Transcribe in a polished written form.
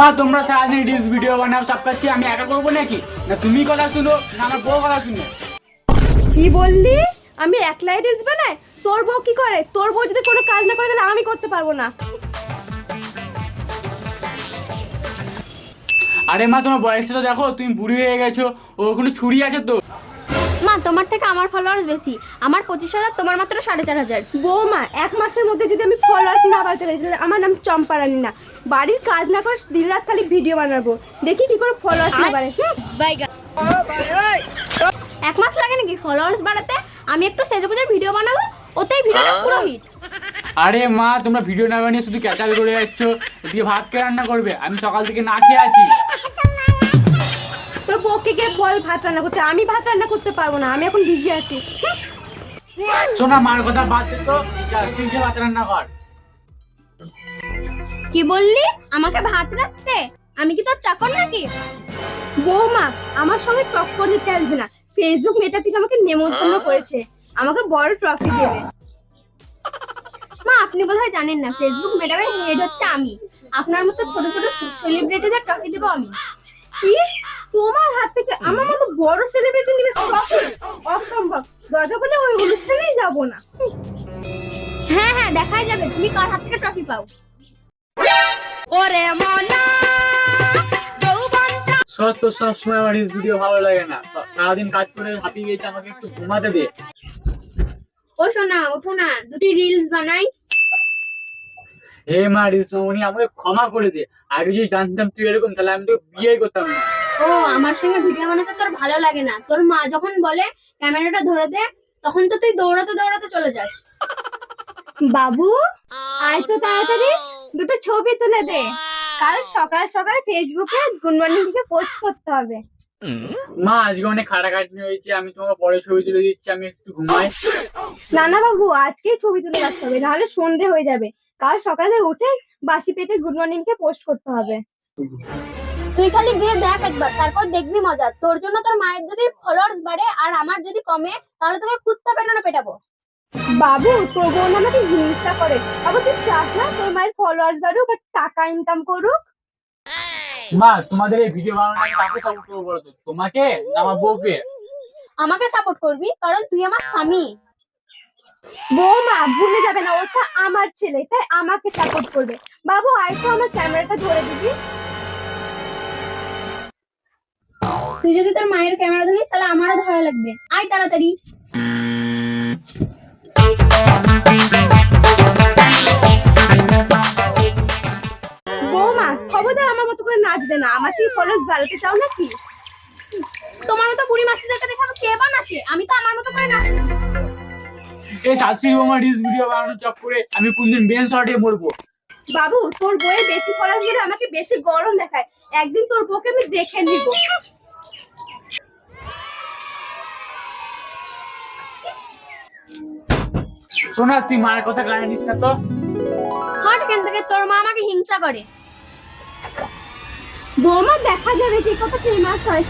মা তোমরা সারাদিন রিলস ভিডিও বানাও সব কাজ কি আমি একা করবো নাকি? না তুমি কথা শুনো না আমার বউ কথা শুনে? কি বললি? আমি একলাই রিলস বানাই? তোর বউ কি করে? তোর বউ যদি কোনো কাজ না করে তাহলে আমি করতে পারবো না। আরে মা তোমার বয়সটা তো দেখো, তুমি বুড়ি হয়ে গেছো, ওখানে ছুরি আছে তো। মা তোমার থেকে আমার ফলোয়ার্স বেশি, আমার 25,000, তোমার মাত্র 4,500। বৌমা, এক মাসের মধ্যে যদি আমি ফলোয়ার্স না বাড়াতে পারি তাহলে আমার নাম চম্পারানি না। বাড়ির কাজ না করে দিন রাত খালি ভিডিও বানাবো, দেখি কি করে ফলোয়ার্স না বাড়ে। এক মাস লাগে নাকি ফলোয়ার্স বাড়াতে? আমি একটু সেজেগুজের ভিডিও বানাবো, ওতেই ভিডিওটা পুরো হিট। আরে মা তোমরা ভিডিও না বানিয়ে শুধু ক্যাচাল করে যাচ্ছ, এদিকে ভাত কে রান্না করবে? আমি সকাল থেকে না খেয়ে আছি। তোর বউকে গিয়ে বল ভাত রান্না করতে, আমি ভাত রান্না করতে পারবো না, আমি এখন বিজি আছি। শোনা মার কথা বাদ দে তো, তুই যে ভাত রান্না কর। কি বললি? আমাকে ভাত রাখতে? আমি কি তোর চাকর নাকি? বৌমা, আমার সঙ্গে টক্কর দিতে আসবে না। ফেসবুক মেটা থেকে আমাকে নেমন্তন্ন করেছে, আমাকে বড় ট্রফি দেবে। মা আপনি বোধহয় জানেন না, ফেসবুক ম্যাডামের হেড হচ্ছে আমি। আপনার মতো ছোট ছোট সেলিব্রিটিদের ট্রফি দেবো আমি। কি? তোমার হাত থেকে আমার মতো বড় সেলিব্রিটি নিবে ট্রফি? অসম্ভব। দরকার পড়লে ওই অনুষ্ঠানেই যাব না। হ্যাঁ হ্যাঁ, দেখাই যাবে তুমি কার হাত থেকে ট্রফি পাও। ওরে মনা তো সবসময় আমার রিলস ভিডিও ভালো লাগে না, সারাদিন কাজ করে হাঁপিয়ে গেছে, আমাকে একটু ঘুমাতে দে। ও সোনা ওঠো না, দুটি রিলস বানাই। হে মা রিলস মামনি, আমাকে ক্ষমা করে দে। আগে যদি জানতাম তুই এরকম, তাহলে আমি তো বিয়ে করতাম না। ও আমার সঙ্গে ভিডিও বানাতে তোর ভালো লাগে না? তোর মা যখন বলে ক্যামেরাটা ধরে দে, তখন তো তুই দৌড়াতে দৌড়াতে চলে যাস। বাবু, আয় তো তাড়াতাড়ি, দুটো ছবি তুলে দে। কাল সকাল সকাল ফেসবুকে গুড মর্নিং লিখে পোস্ট করতে হবে। মা আজকে অনেক খাটাখাটনি হয়েছে, আমি তোমাকে পরে ছবি তুলে দিচ্ছি, আমি একটু ঘুমাই। না না বাবু, আজকেই ছবি তুলে রাখতে হবে, নাহলে সন্ধে হয়ে যাবে। কাল সকালে উঠে বাসি পেটে গুড মর্নিং কে পোস্ট করতে হবে। তুই খালি গিয়ে দেখ একবার, তারপর দেখবি মজা। তোর জন্য তোর মায়ের যদি ফলোয়ার্স বাড়ে আর আমার যদি কমে, তাহলে তোকে কুত্তা পেটানো পেটাবো। বাবু, তোর বোন আমাকে হিংসা করে। বাবু, তুই চাস না তোর মায়ের ফলোয়ার্স বাড়ুক আর টাকা ইনকাম করুক? মা তোমাদের এই ভিডিও বানানো আমি কাকে সাপোর্ট করবো বলো তো, তোমাকে না আমার বউকে? আমাকে সাপোর্ট করবি কারণ তুই আমার স্বামী। বৌমা, ভুলে যাবে না ওটা আমার ছেলে, তাই আমাকে সাপোর্ট করবে। বাবু, আয় তো আমার ক্যামেরাটা ধরে দিবি। তুই যদি তোর মায়ের ক্যামেরা ধরিস তাহলে আমারও ধরা লাগবে। আয় তাড়াতাড়ি। বৌমা, খবরদার আমার মতো করে নাচবে না। আমার কি ফলোয়ার্স বাড়াতে চাও নাকি? তোমার মতো বুড়ি মাসিদেরকে দেখে আমি কে বানাচ্ছে? আমি তো আমার মতো করে নাচছি। এই শাশুড়ি বৌমা রিলস ভিডিও বানানোর চক্করে আমি কোনদিন বেঞ্চ শর্টে মরবো। বাবু, তোর বউয়ের বেশি ফলোয়ার্স গেলে আমাকে বেশি গরম দেখায়। একদিন তোর বউকে আমি দেখে নিব। শোনা তুই মায়ের কথা কানে নিস না তো। হট এখান থেকে, তোর মা আমাকে হিংসা করে। বৌমা, দেখা যাবে কে কত ফেমাস হয়।